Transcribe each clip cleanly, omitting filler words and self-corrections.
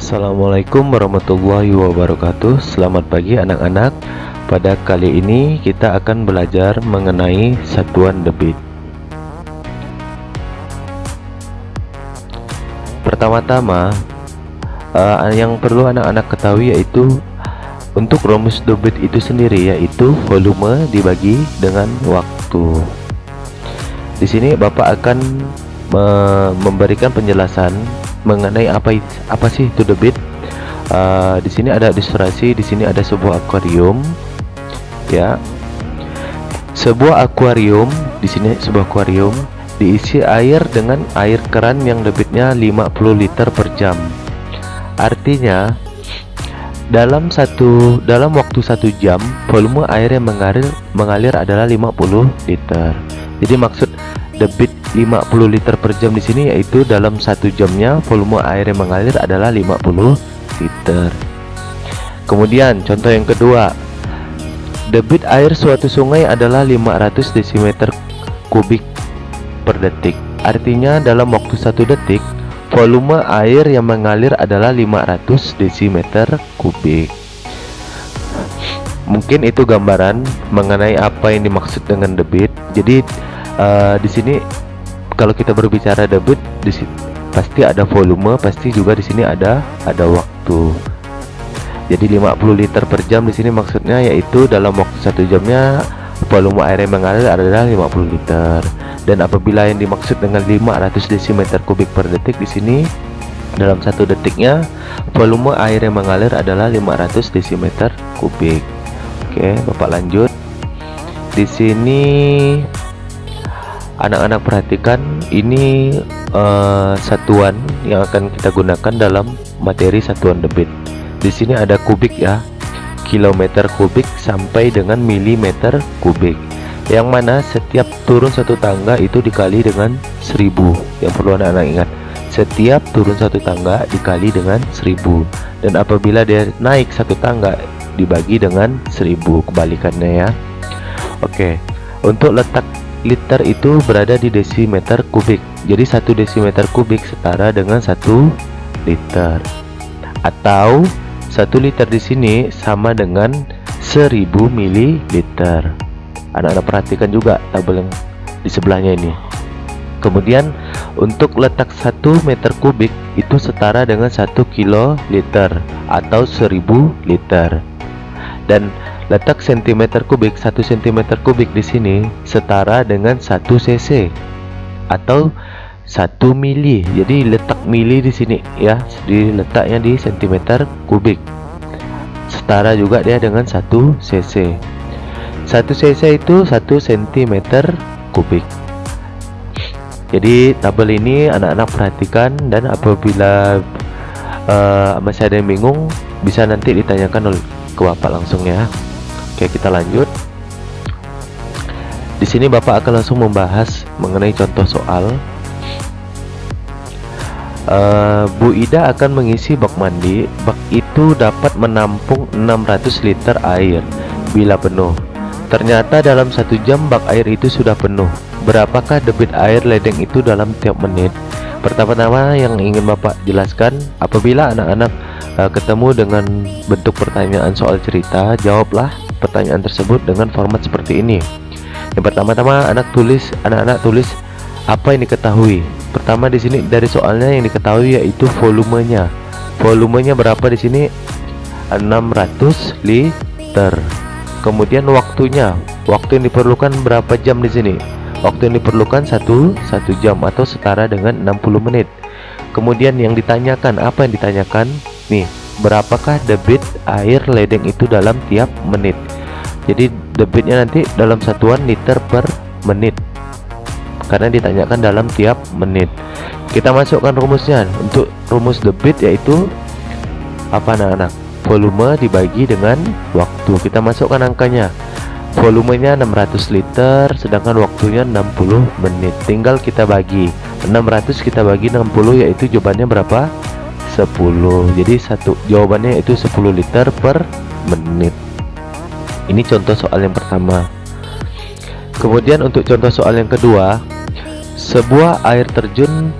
Assalamualaikum warahmatullahi wabarakatuh. Selamat pagi anak-anak. Pada kali ini kita akan belajar mengenai satuan debit. Pertama-tama yang perlu anak-anak ketahui yaitu untuk rumus debit itu sendiri, yaitu volume dibagi dengan waktu. Di sini Bapak akan memberikan penjelasan mengenai apa sih itu debit. Di sini ada ilustrasi, di sini ada sebuah akuarium, ya. Sebuah akuarium, di sini sebuah akuarium diisi air dengan air keran yang debitnya 50 liter per jam. Artinya dalam waktu 1 jam volume air yang mengalir adalah 50 liter. Jadi maksud debit 50 liter per jam di sini yaitu dalam 1 jamnya volume air yang mengalir adalah 50 liter. Kemudian contoh yang kedua, debit air suatu sungai adalah 500 desimeter kubik per detik. Artinya dalam waktu 1 detik volume air yang mengalir adalah 500 desimeter kubik. Mungkin itu gambaran mengenai apa yang dimaksud dengan debit. Jadi di sini kalau kita berbicara debit, di sini pasti ada volume, pasti juga di sini ada waktu. Jadi 50 liter per jam di sini maksudnya yaitu dalam waktu 1 jamnya volume air yang mengalir adalah 50 liter. Dan apabila yang dimaksud dengan 500 desimeter kubik per detik, di sini dalam 1 detiknya volume air yang mengalir adalah 500 desimeter kubik. Oke, Bapak lanjut. Di sini anak-anak perhatikan, ini satuan yang akan kita gunakan dalam materi satuan debit. Di sini ada kubik, ya, kilometer kubik sampai dengan milimeter kubik, yang mana setiap turun 1 tangga itu dikali dengan 1000. Yang perlu anak-anak ingat, setiap turun 1 tangga dikali dengan 1000, dan apabila dia naik 1 tangga dibagi dengan 1000, kebalikannya, ya. Oke, untuk letak liter itu berada di desimeter kubik. Jadi 1 desimeter kubik setara dengan 1 liter, atau 1 liter di sini sama dengan 1000 mililiter. Anak-anak perhatikan juga tabel yang di sebelahnya ini. Kemudian untuk letak 1 meter kubik itu setara dengan 1 kiloliter atau 1000 liter. Dan letak sentimeter kubik, 1 cm kubik di sini setara dengan 1 cc atau 1 mili. Jadi letak mili di sini, ya, diletaknya di cm kubik. Setara juga dia dengan 1 cc. 1 cc itu 1 cm kubik. Jadi tabel ini anak-anak perhatikan, dan apabila masih ada yang bingung bisa nanti ditanyakan ke Bapak langsung, ya. Oke, kita lanjut. Di sini Bapak akan langsung membahas mengenai contoh soal. Bu Ida akan mengisi bak mandi. Bak itu dapat menampung 600 liter air bila penuh. Ternyata dalam 1 jam bak air itu sudah penuh. Berapakah debit air ledeng itu dalam tiap menit? Pertama-tama yang ingin Bapak jelaskan, apabila anak-anak ketemu dengan bentuk pertanyaan soal cerita, jawablah pertanyaan tersebut dengan format seperti ini. Yang pertama-tama anak-anak tulis apa yang diketahui. Pertama di sini dari soalnya yang diketahui yaitu volumenya. Volumenya berapa di sini? 600 liter. Kemudian waktunya. Waktu yang diperlukan berapa jam di sini? Waktu yang diperlukan 1 jam atau setara dengan 60 menit. Kemudian yang ditanyakan, apa yang ditanyakan? Nih, berapakah debit air ledeng itu dalam tiap menit? Jadi debitnya nanti dalam satuan liter per menit, karena ditanyakan dalam tiap menit. Kita masukkan rumusnya. Untuk rumus debit yaitu apa, anak-anak? Volume dibagi dengan waktu. Kita masukkan angkanya. Volumenya 600 liter, sedangkan waktunya 60 menit. Tinggal kita bagi 600, kita bagi 60, yaitu jawabannya berapa? 10. Jadi jawabannya itu 10 liter per menit. Ini contoh soal yang pertama. Kemudian untuk contoh soal yang kedua, sebuah air terjun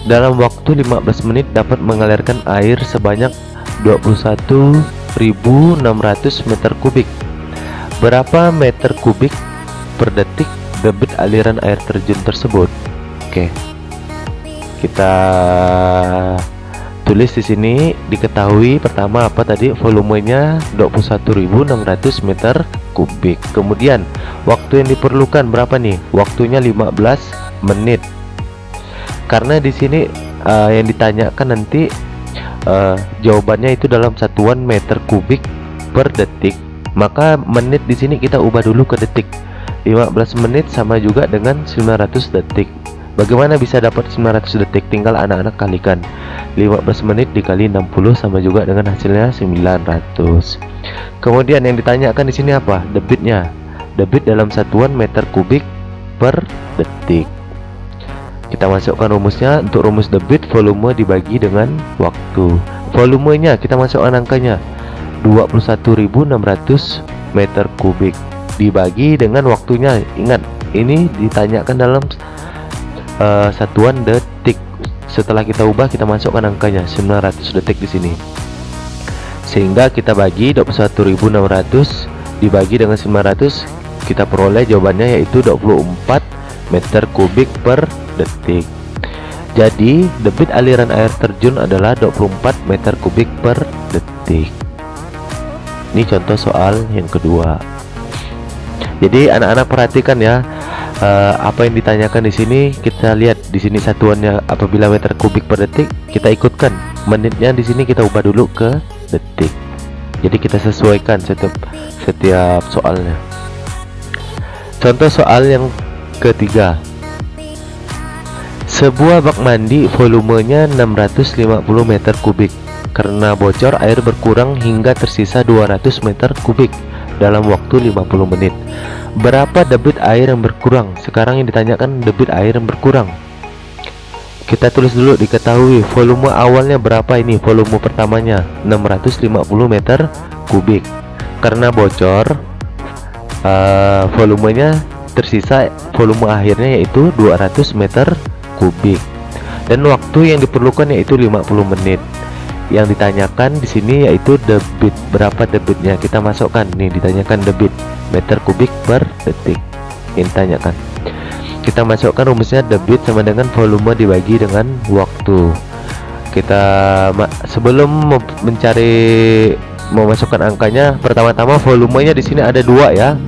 dalam waktu 15 menit dapat mengalirkan air sebanyak 21.600 meter kubik. Berapa meter kubik per detik debit aliran air terjun tersebut? Oke, kita tulis di sini. Diketahui pertama apa tadi, volumenya 21.600 meter kubik. Kemudian waktu yang diperlukan berapa nih? Waktunya 15 menit. Karena di sini yang ditanyakan nanti jawabannya itu dalam satuan meter kubik per detik, maka menit di sini kita ubah dulu ke detik. 15 menit sama juga dengan 900 detik. Bagaimana bisa dapat 900 detik? Tinggal anak-anak kalikan. 15 menit dikali 60 sama juga dengan hasilnya 900. Kemudian yang ditanyakan di sini apa? Debitnya. Debit dalam satuan meter kubik per detik. Kita masukkan rumusnya. Untuk rumus debit, volume dibagi dengan waktu. Volumenya kita masukkan angkanya 21.600 meter kubik dibagi dengan waktunya. Ingat, ini ditanyakan dalam satuan detik. Setelah kita ubah, kita masukkan angkanya 900 detik di sini. Sehingga kita bagi 21.600 dibagi dengan 900, kita peroleh jawabannya yaitu 24 meter kubik per detik. Jadi debit aliran air terjun adalah 24 meter kubik per detik. Ini contoh soal yang kedua. Jadi anak-anak perhatikan ya, apa yang ditanyakan di sini. Kita lihat di sini satuannya apabila meter kubik per detik, kita ikutkan menitnya di sini kita ubah dulu ke detik. Jadi kita sesuaikan setiap soalnya. Contoh soal yang ketiga. Sebuah bak mandi volumenya 650 meter kubik. Karena bocor, air berkurang hingga tersisa 200 meter kubik dalam waktu 50 menit. Berapa debit air yang berkurang? Sekarang yang ditanyakan debit air yang berkurang. Kita tulis dulu. Diketahui volume awalnya berapa ini? Volume pertamanya 650 meter kubik. Karena bocor, volumenya tersisa, volume akhirnya yaitu 200 meter kubik. Dan waktu yang diperlukan yaitu 50 menit. Yang ditanyakan di sini yaitu debit. Berapa debitnya? Kita masukkan nih, ditanyakan debit meter kubik per detik. Yang ditanyakan. Kita masukkan rumusnya debit sama dengan volume dibagi dengan waktu. Kita sebelum memasukkan angkanya, pertama-tama volumenya di sini ada 2 ya.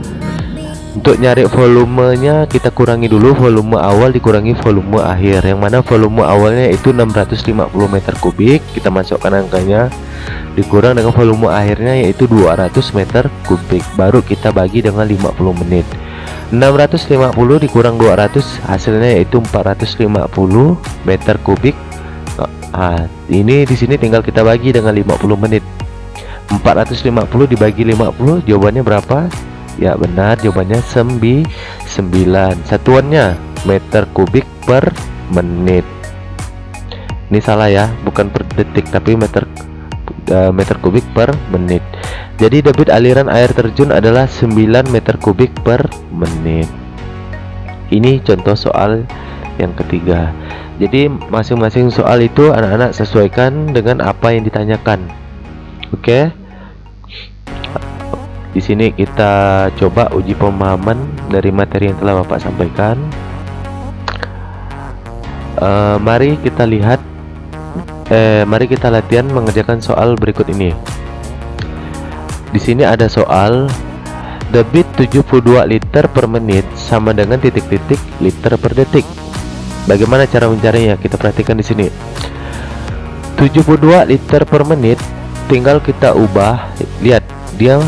Untuk nyari volumenya kita kurangi dulu volume awal dikurangi volume akhir. Yang mana volume awalnya itu 650 meter kubik, kita masukkan angkanya, dikurang dengan volume akhirnya yaitu 200 meter kubik. Baru kita bagi dengan 50 menit. 650 dikurang 200 hasilnya yaitu 450 meter kubik. Ini di sini tinggal kita bagi dengan 50 menit. 450 dibagi 50, jawabannya berapa? Ya benar, jawabannya 9. Satuannya meter kubik per menit. Ini salah ya, bukan per detik tapi meter kubik per menit. Jadi debit aliran air terjun adalah 9 meter kubik per menit. Ini contoh soal yang ketiga. Jadi masing-masing soal itu anak-anak sesuaikan dengan apa yang ditanyakan. Oke. Di sini kita coba uji pemahaman dari materi yang telah Bapak sampaikan. Mari kita lihat. Mari kita latihan mengerjakan soal berikut ini. Di sini ada soal debit 72 liter per menit sama dengan titik-titik liter per detik. Bagaimana cara mencarinya? Kita perhatikan di sini. 72 liter per menit tinggal kita ubah. Lihat, dia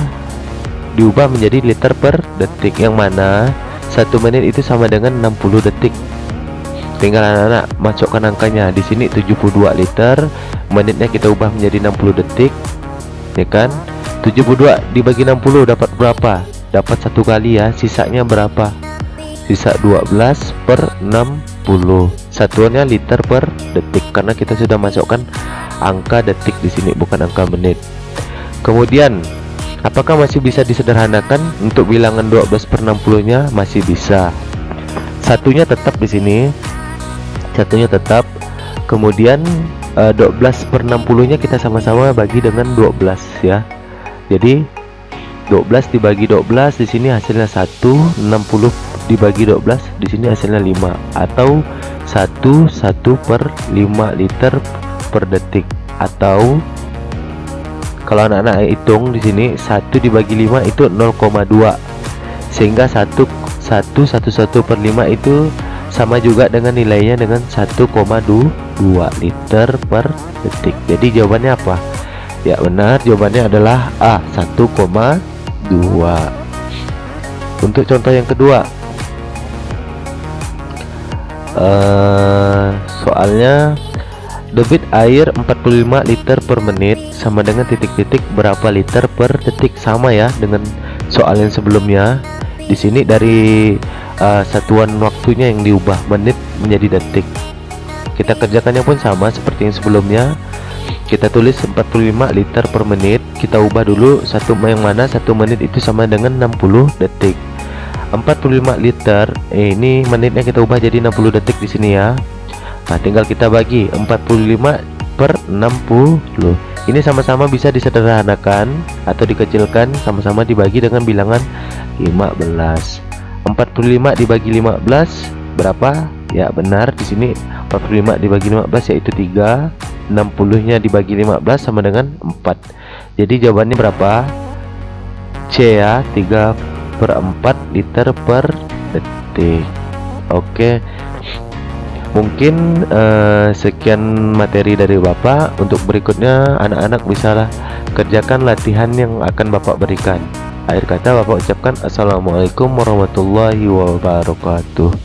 diubah menjadi liter per detik, yang mana 1 menit itu sama dengan 60 detik. Tinggal anak-anak masukkan angkanya. Di sini 72 liter, menitnya kita ubah menjadi 60 detik, ya kan? 72 dibagi 60 dapat berapa? Dapat 1 kali ya. Sisanya berapa? Sisa 12 per 60. Satuannya liter per detik karena kita sudah masukkan angka detik di sini, bukan angka menit. Kemudian apakah masih bisa disederhanakan untuk bilangan 12 per 60-nya? Masih bisa. Satunya tetap di sini. Satunya tetap Kemudian 12/60 nya kita sama-sama bagi dengan 12 ya. Jadi 12 dibagi 12 di sini hasilnya 1, 60 dibagi 12 di sini hasilnya 5, atau 1/5 liter per detik, atau kalau anak-anak hitung di sini 1 dibagi 5 itu 0,2, sehingga 1/5 itu sama juga dengan nilainya dengan 1,2 liter per detik. Jadi jawabannya apa? Ya benar, jawabannya adalah A, 1,2. Untuk contoh yang kedua, soalnya debit air 45 liter per menit sama dengan titik-titik berapa liter per detik. Sama ya dengan soal yang sebelumnya. Di sini dari satuan waktunya yang diubah menit menjadi detik. Kita kerjakannya pun sama seperti yang sebelumnya. Kita tulis 45 liter per menit, kita ubah dulu yang mana 1 menit itu sama dengan 60 detik. 45 liter, ini menitnya kita ubah jadi 60 detik di sini ya. Nah, tinggal kita bagi 45/60. Ini sama-sama bisa disederhanakan atau dikecilkan, sama-sama dibagi dengan bilangan 15. 45 dibagi 15 berapa? Ya benar, di sini 45 dibagi 15 yaitu 3. 60-nya dibagi 15 sama dengan 4. Jadi jawabannya berapa? C ya, 3/4 liter per detik. Oke. Mungkin sekian materi dari Bapak. Untuk berikutnya anak-anak bisalah kerjakan latihan yang akan Bapak berikan. Akhir kata Bapak ucapkan assalamualaikum warahmatullahi wabarakatuh.